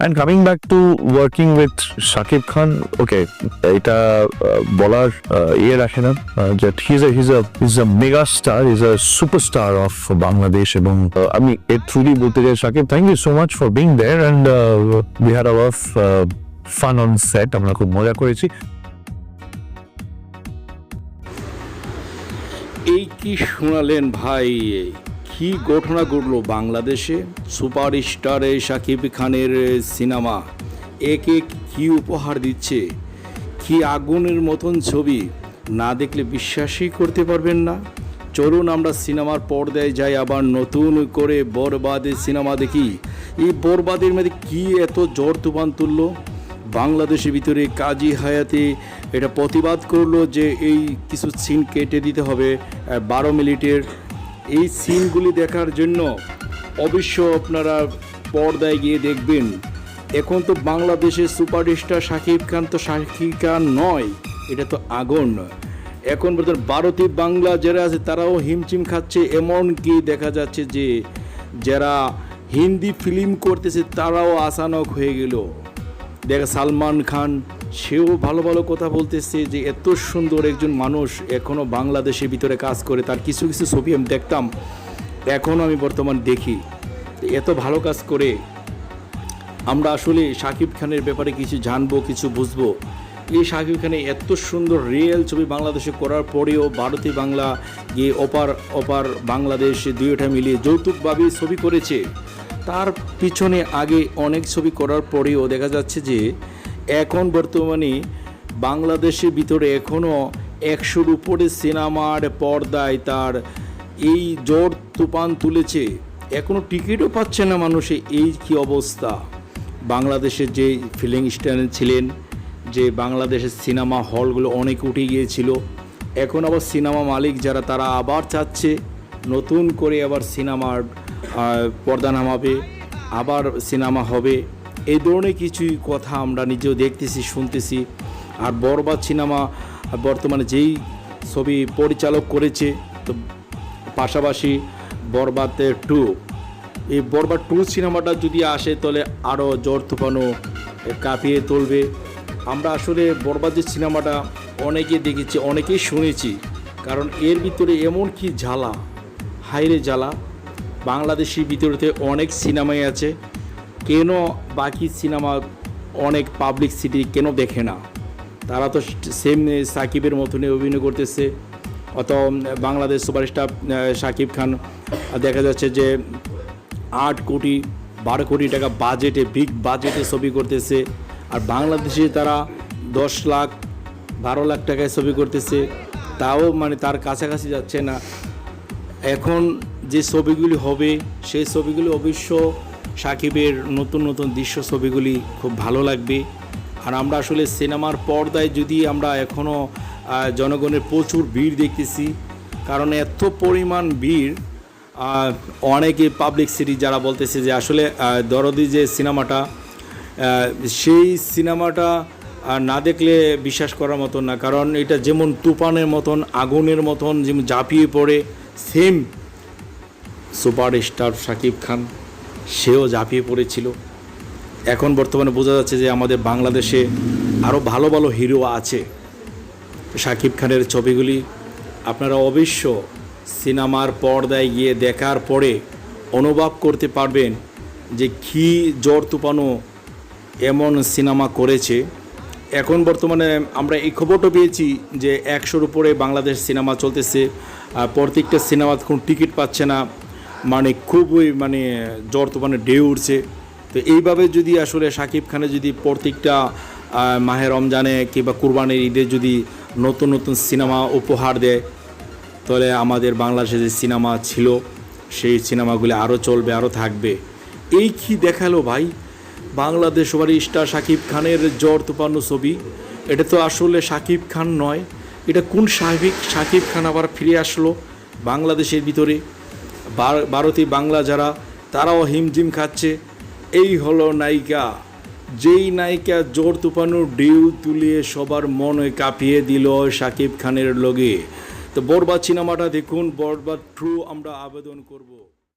And coming back to working with Shakib Khan, okay, এটা বলার রাখে না যে he's a mega star, he's a superstar of Bangladesh এবং আমি এর থ্রুলি বলতে চাই Shakib, thank you so much for being there and we had a lot of fun on set. আমরা খুব মজা করেছি। এই কি শোনালেন ভাই, কি ঘটনা ঘটলো বাংলাদেশে। সুপারস্টার এই শাকিব খানের সিনেমা একে কি উপহার দিচ্ছে, কি আগুনের মতন ছবি, না দেখলে বিশ্বাসই করতে পারবেন না। চলুন আমরা সিনেমার পর্দায় যাই, আবার নতুন করে বরবাদের সিনেমা দেখি। এই বরবাদের মধ্যে কি এত ঝড় তুফান তুললো বাংলাদেশের ভিতরে। কাজী হায়াতে এটা প্রতিবাদ করলো যে এই কিছু সিন কেটে দিতে হবে 12 মিনিটের। এই সিনগুলি দেখার জন্য অবশ্য আপনারা পর্দায় গিয়ে দেখবেন। এখন তো বাংলাদেশের সুপারস্টার শাকিব খান তো শাকিব খান নয়, এটা তো আগুন। এখন বর্তমানে ভারতীয় বাংলা যারা আছে তারাও হিমচিম খাচ্ছে। এমনকি দেখা যাচ্ছে যে যারা হিন্দি ফিল্ম করতেছে তারাও আশানক হয়ে গেল। দেখা সালমান খান, সেও ভালো ভালো কথা বলতেছে যে এত সুন্দর একজন মানুষ এখনও বাংলাদেশের ভিতরে কাজ করে। তার কিছু কিছু ছবি আমি দেখতাম, এখনও আমি বর্তমান দেখি। এত ভালো কাজ করে আমরা আসলে শাকিব খানের ব্যাপারে কিছু জানবো, কিছু বুঝবো। এই শাকিব খানের এত সুন্দর রিয়েল ছবি বাংলাদেশে করার পরেও ভারতীয় বাংলা গিয়ে অপার বাংলাদেশ দুইটা মিলিয়ে যৌতুকভাবে ছবি করেছে। তার পিছনে আগে অনেক ছবি করার পরেও দেখা যাচ্ছে যে এখন বর্তমানে বাংলাদেশের ভিতরে এখনও 100-র উপরে সিনেমার পর্দায় তার এই ঝড় তুফান তুলেছে। এখনও টিকিটও পাচ্ছে না মানুষে। এই কি অবস্থা। বাংলাদেশের যে ফিল্ম স্টার ছিলেন, যে বাংলাদেশের সিনেমা হলগুলো অনেক উঠে গিয়েছিল, এখন আবার সিনেমা মালিক যারা তারা আবার চাচ্ছে নতুন করে আবার সিনেমার পর্দা নামাবে, আবার সিনেমা হবে। এই ধরনের কিছুই কথা আমরা নিজেও দেখতেছি, শুনতেছি। আর বরবাদ সিনেমা বর্তমানে যেই ছবি পরিচালক করেছে, তো পাশাপাশি বরবাদ 2, এই বরবাদ 2 সিনেমাটা যদি আসে তাহলে আরও ঝড় তুফানও কাঁপিয়ে তুলবে। আমরা আসলে বরবাদ যে সিনেমাটা অনেকে দেখেছি, অনেকেই শুনেছি, কারণ এর ভিতরে এমন কি জ্বালা, হাইরে জ্বালা। বাংলাদেশের ভিতরেতে অনেক সিনেমাই আছে, কেন বাকি সিনেমা অনেক পাবলিক সিটি কেন দেখে না? তারা তো সেম সাকিবের মতনই অভিনয় করতেছে। অত বাংলাদেশ সুপারস্টার শাকিব খান দেখা যাচ্ছে যে 8 কোটি 12 কোটি টাকা বাজেটে, বিগ বাজেটে ছবি করতেছে। আর বাংলাদেশে তারা 10 লাখ 12 লাখ টাকায় ছবি করতেছে, তাও মানে তার কাছাকাছি যাচ্ছে না। এখন যে ছবিগুলি হবে সেই ছবিগুলি অবশ্য শাকিবের নতুন নতুন দৃশ্য ছবিগুলি খুব ভালো লাগবে। আর আমরা আসলে সিনেমার পর্দায় যদি আমরা এখনও জনগণের প্রচুর ভিড় দেখতেছি, কারণ এত পরিমাণ ভিড়। অনেকে পাবলিক সিটি যারা বলতেছে যে আসলে দরদি যে সিনেমাটা, সেই সিনেমাটা না দেখলে বিশ্বাস করার মতন না। কারণ এটা যেমন তুফানের মতন, আগুনের মতন যেমন ঝাঁপিয়ে পড়ে, সেম সুপারস্টার শাকিব খান সেও ঝাঁপিয়ে পড়েছিল। এখন বর্তমানে বোঝা যাচ্ছে যে আমাদের বাংলাদেশে আরও ভালো ভালো হিরো আছে। শাকিব খানের ছবিগুলি আপনারা অবশ্য সিনেমার পর্দায় গিয়ে দেখার পরে অনুভব করতে পারবেন যে কী ঝড় তুফানও এমন সিনেমা করেছে। এখন বর্তমানে আমরা এই খবরটা পেয়েছি যে 100-র উপরে বাংলাদেশ সিনেমা চলতেছে। প্রত্যেকটা সিনেমা কোনো টিকিট পাচ্ছে না, মানে খুবই ঝড় তুফানে ঢেউ উঠছে। তো এইভাবে যদি আসলে শাকিব খানের যদি প্রত্যেকটা মাহে রমজানে কিংবা কুরবানির ঈদে যদি নতুন নতুন সিনেমা উপহার দেয়, তাহলে আমাদের বাংলাদেশে যে সিনেমা ছিল সেই সিনেমাগুলি আরও চলবে, আরও থাকবে। এই কি দেখালো ভাই বাংলাদেশ সুপারস্টার শাকিব খানের ঝড় তুফান ছবি। এটা তো আসলে শাকিব খান নয়, এটা কোন শাকিব খান আবার ফিরে আসলো বাংলাদেশের ভিতরে। ভারতীয় বাংলা যারা তারাও হিমজিম খাচ্ছে। এই হলো নায়িকা, যেই নায়িকা ঝড় তুফানের ঢেউ তুলিয়ে সবার মনে কাঁপিয়ে দিল শাকিব খানের লগে। তো বরবাদ সিনেমাটা দেখুন, বরবাদ 2 আমরা আবেদন করব।